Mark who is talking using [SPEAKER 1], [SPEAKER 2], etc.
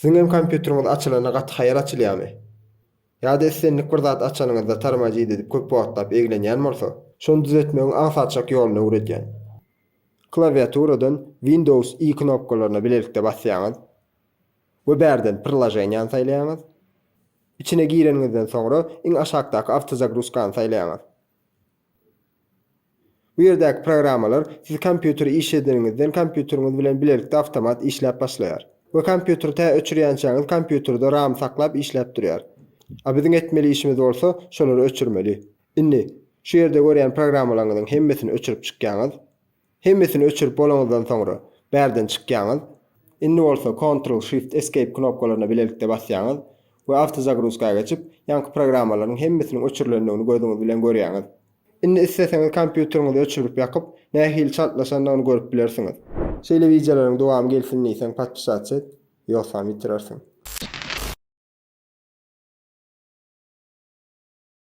[SPEAKER 1] Siziň kompýuteriňiz açylana gaty haýar açylýarmy? Ýa-da islenlik bir zat açanyňyzda tarmaja edip köp wagtlap eglenýän bolsa, şonu düzeltmegiň aňsatçak ýoluny öwredýän. Klawiaturadan Windows I knopkalaryna bilelikde basýaňyz we bärden pırlajaýan saýlaýaňyz. İçine gireningizden soňra iň aşagdaky avtozagruskany saýlaýaňyz. Bu ýerdäki programmalar siz kompýuteri iş edeningizden kompýuteriňiz bilen bilelikde awtomat işläp başlaýar. We kompýuteri tä öçürýänçäňiz kompýuterde RAM saklap işläp durýar. A biziň etmeli işimiz bolsa şolary öçürmeli. Indi şu ýerde görýän programmalaryň hemmesini öçürüp çykýaňyz. Hemmesini öçürüp bolanyňdan soňra bärden çykýaňyz. Indi bolsa Ctrl Shift Escape knopkalaryna bilelikde basýaňyz we avtozagruskaga geçip ýanky programmalaryň hemmesiniň öçürilendigini gözüňiz bilen görýäňiz. Indi isteseňiz kompýuteriňizi öçürüp ýakyp nähili çatlaşandygyny görüp bilersiňiz. Şeýle wideolaryň dowamy gelsin diýsen patpysat et, ýoksa bitirersiň.